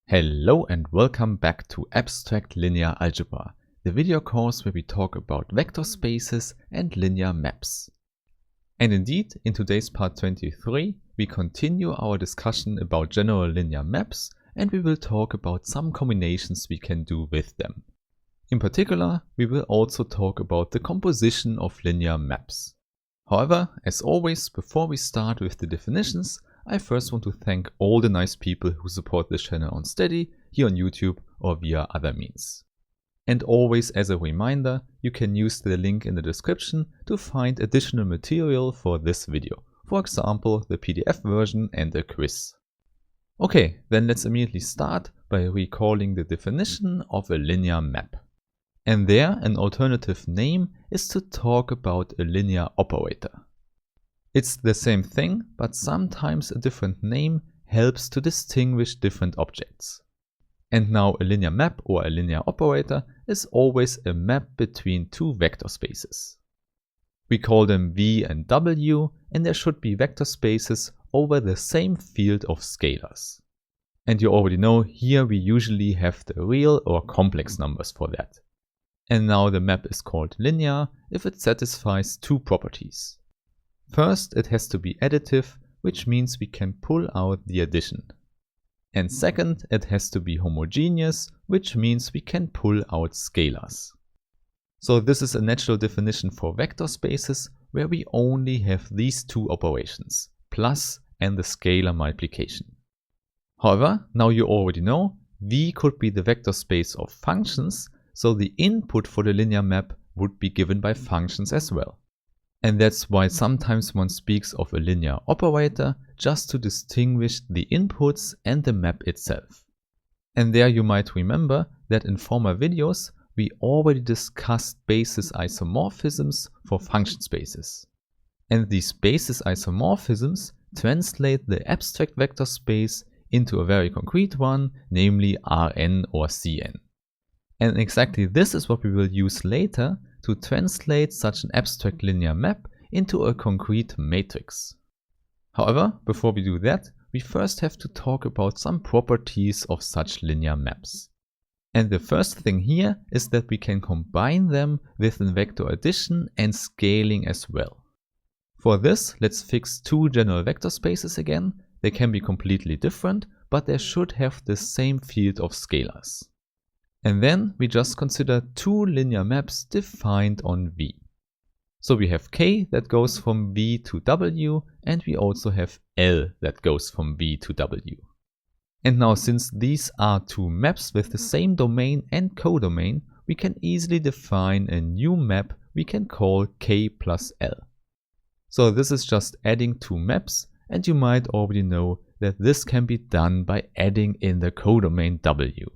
Hello and welcome back to Abstract Linear Algebra, the video course where we talk about vector spaces and linear maps. And indeed, in today's part 23, we continue our discussion about general linear maps and we will talk about some combinations we can do with them. In particular, we will also talk about the composition of linear maps. However, as always, before we start with the definitions, I first want to thank all the nice people who support this channel on Steady, here on YouTube or via other means. And always as a reminder, you can use the link in the description to find additional material for this video. For example, the PDF version and a quiz. Okay, then let's immediately start by recalling the definition of a linear map. And there, an alternative name is to talk about a linear operator. It's the same thing, but sometimes a different name helps to distinguish different objects. And now a linear map or a linear operator is always a map between two vector spaces. We call them V and W, and there should be vector spaces over the same field of scalars. And you already know here we usually have the real or complex numbers for that. And now the map is called linear if it satisfies two properties. First, it has to be additive, which means we can pull out the addition. And second, it has to be homogeneous, which means we can pull out scalars. So this is a natural definition for vector spaces where we only have these two operations, plus and the scalar multiplication. However, now you already know, V could be the vector space of functions, so the input for the linear map would be given by functions as well. And that's why sometimes one speaks of a linear operator just to distinguish the inputs and the map itself. And there you might remember that in former videos we already discussed basis isomorphisms for function spaces. And these basis isomorphisms translate the abstract vector space into a very concrete one, namely Rn or Cn. And exactly this is what we will use later to translate such an abstract linear map into a concrete matrix. However, before we do that, we first have to talk about some properties of such linear maps. And the first thing here is that we can combine them with a vector addition and scaling as well. For this, let's fix two general vector spaces again. They can be completely different, but they should have the same field of scalars. And then we just consider two linear maps defined on V. So we have K that goes from V to W, and we also have L that goes from V to W. And now since these are two maps with the same domain and codomain, we can easily define a new map we can call K plus L. So this is just adding two maps, and you might already know that this can be done by adding in the codomain W.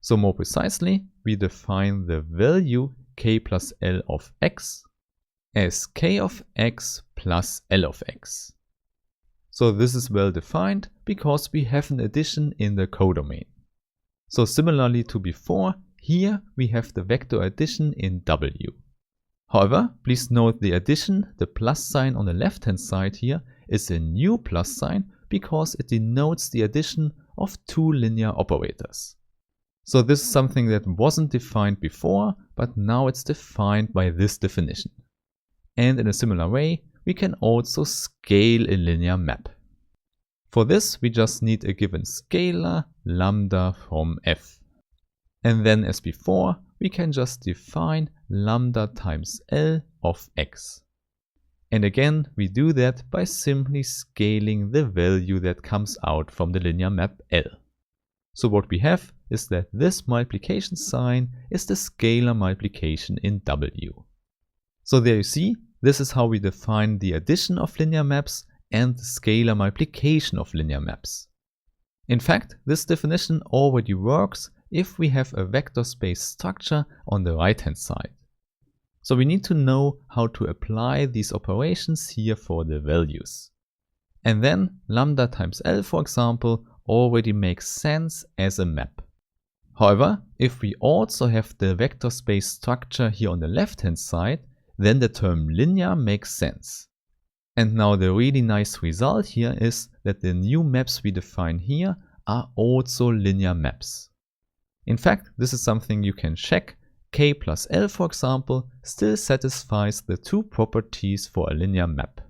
So more precisely, we define the value k plus L of x as k of x plus L of x. So this is well defined because we have an addition in the codomain. So similarly to before, here we have the vector addition in W. However, please note the addition, the plus sign on the left hand side here, is a new plus sign because it denotes the addition of two linear operators. So this is something that wasn't defined before, but now it's defined by this definition. And in a similar way, we can also scale a linear map. For this, we just need a given scalar lambda from f. And then as before, we can just define lambda times L of x. And again, we do that by simply scaling the value that comes out from the linear map L. So what we have is that this multiplication sign is the scalar multiplication in W. So there you see, this is how we define the addition of linear maps and the scalar multiplication of linear maps. In fact, this definition already works if we have a vector space structure on the right hand side. So we need to know how to apply these operations here for the values. And then lambda times L, for example, already makes sense as a map. However, if we also have the vector space structure here on the left hand side, then the term linear makes sense. And now the really nice result here is that the new maps we define here are also linear maps. In fact, this is something you can check. K plus L, for example, still satisfies the two properties for a linear map.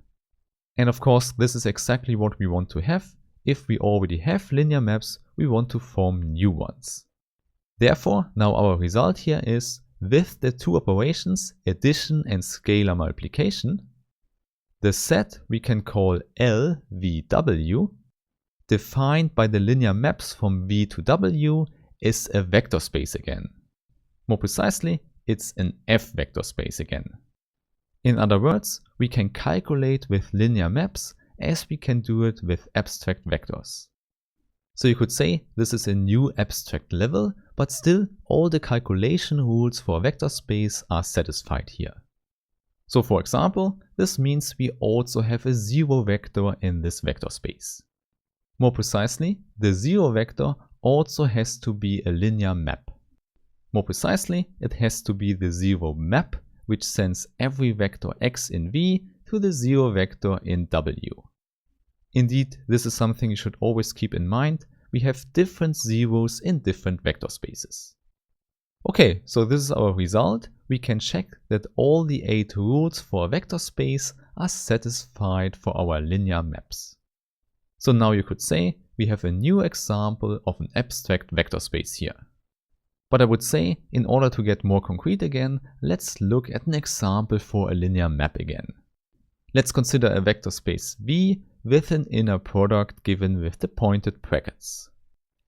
And of course, this is exactly what we want to have. If we already have linear maps, we want to form new ones. Therefore, now our result here is, with the two operations, addition and scalar multiplication, the set we can call LVW, defined by the linear maps from V to W, is a vector space again. More precisely, it's an F vector space again. In other words, we can calculate with linear maps as we can do it with abstract vectors. So you could say this is a new abstract level, but still all the calculation rules for a vector space are satisfied here. So for example, this means we also have a zero vector in this vector space. More precisely, the zero vector also has to be a linear map. More precisely, it has to be the zero map, which sends every vector x in V to the zero vector in W. Indeed, this is something you should always keep in mind. We have different zeros in different vector spaces. Okay, so this is our result. We can check that all the 8 rules for a vector space are satisfied for our linear maps. So now you could say we have a new example of an abstract vector space here. But I would say, in order to get more concrete again, let's look at an example for a linear map again. Let's consider a vector space V with an inner product given with the pointed brackets.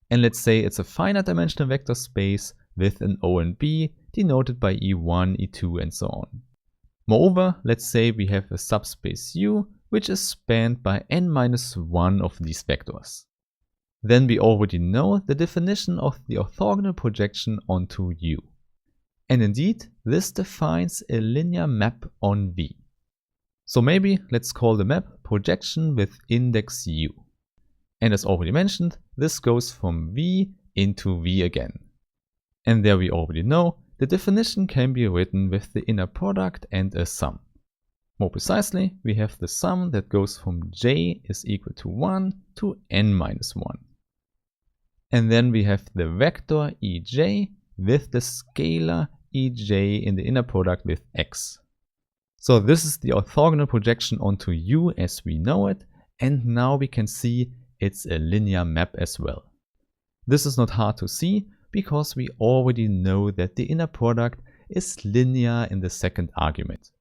And let's say it's a finite dimensional vector space with an O and B denoted by E1, E2 and so on. Moreover, let's say we have a subspace U which is spanned by n-1 of these vectors. Then we already know the definition of the orthogonal projection onto U. And indeed, this defines a linear map on V. So maybe let's call the map projection with index U. And as already mentioned, this goes from V into V again. And there we already know the definition can be written with the inner product and a sum. More precisely, we have the sum that goes from j is equal to 1 to n-1. And then we have the vector ej with the scalar ej in the inner product with x. So this is the orthogonal projection onto U as we know it, and now we can see it's a linear map as well. This is not hard to see because we already know that the inner product is linear in the second argument.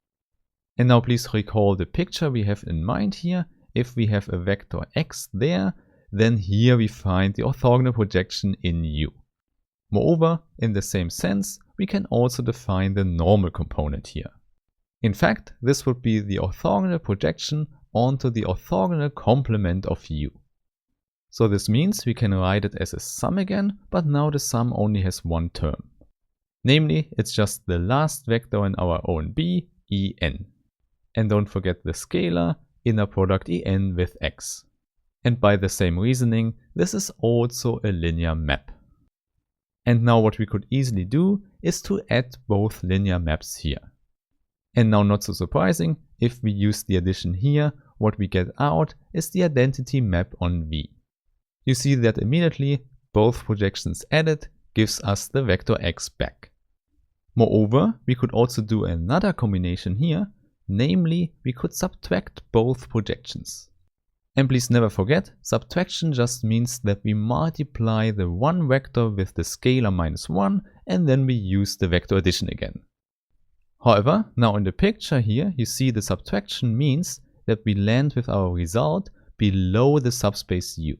And now please recall the picture we have in mind here. If we have a vector x there, then here we find the orthogonal projection in U. Moreover, in the same sense, we can also define the normal component here. In fact, this would be the orthogonal projection onto the orthogonal complement of U. So this means we can write it as a sum again, but now the sum only has one term. Namely, it's just the last vector in our O and B, En. And don't forget the scalar inner product En with x. And by the same reasoning, this is also a linear map. And now what we could easily do is to add both linear maps here. And now, not so surprising, if we use the addition here, what we get out is the identity map on V. You see that immediately both projections added gives us the vector x back. Moreover, we could also do another combination here, namely we could subtract both projections. And please never forget, subtraction just means that we multiply the one vector with the scalar -1 and then we use the vector addition again. However, now in the picture here, you see the subtraction means that we land with our result below the subspace U.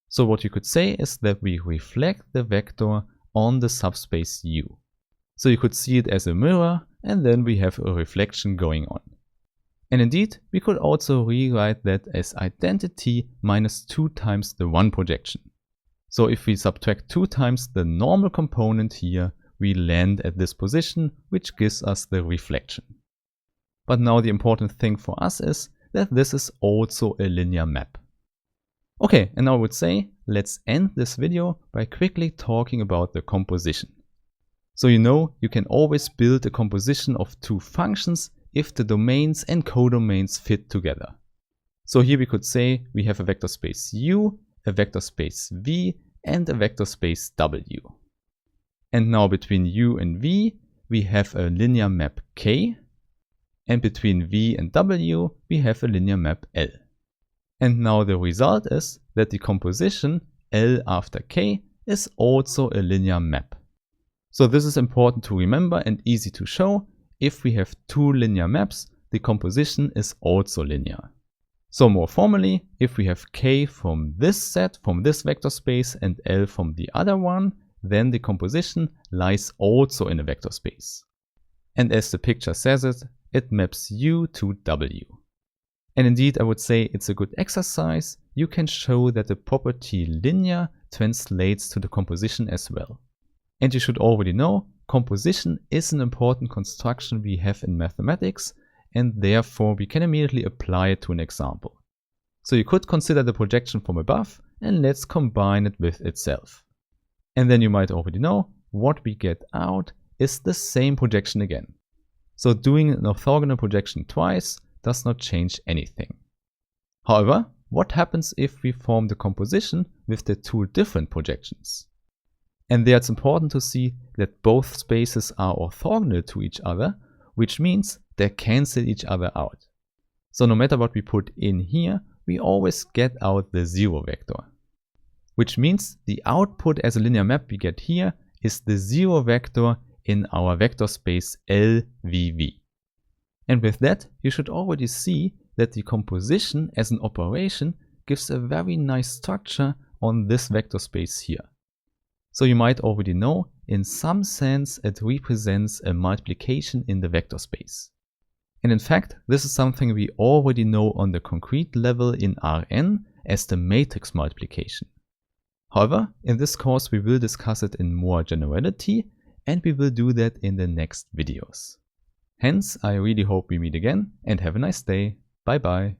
So what you could say is that we reflect the vector on the subspace U. So you could see it as a mirror and then we have a reflection going on. And indeed, we could also rewrite that as identity minus 2 times the one projection. So if we subtract 2 times the normal component here, we land at this position, which gives us the reflection. But now the important thing for us is that this is also a linear map. Okay, and now I would say, let's end this video by quickly talking about the composition. So you know, you can always build a composition of two functions if the domains and codomains fit together. So here we could say we have a vector space U a vector space V, and a vector space W. And now between U and V, we have a linear map K, and between V and W, we have a linear map L. And now the result is that the composition L after K is also a linear map. So this is important to remember and easy to show. If we have two linear maps, the composition is also linear. So more formally, if we have K from this set, from this vector space, and L from the other one, then the composition lies also in a vector space. And as the picture says it, it maps U to W. And indeed, I would say it's a good exercise. You can show that the property linear translates to the composition as well. And you should already know, composition is an important construction we have in mathematics, and therefore we can immediately apply it to an example. So you could consider the projection from above, and let's combine it with itself. And then you might already know, what we get out is the same projection again. So doing an orthogonal projection twice does not change anything. However, what happens if we form the composition with the two different projections? And there it's important to see that both spaces are orthogonal to each other, which means they cancel each other out. So no matter what we put in here, we always get out the zero vector. Which means the output as a linear map we get here is the zero vector in our vector space LVV. And with that, you should already see that the composition as an operation gives a very nice structure on this vector space here. So you might already know, in some sense, it represents a multiplication in the vector space. And in fact, this is something we already know on the concrete level in Rn as the matrix multiplication. However, in this course we will discuss it in more generality, and we will do that in the next videos. Hence, I really hope we meet again and have a nice day. Bye bye.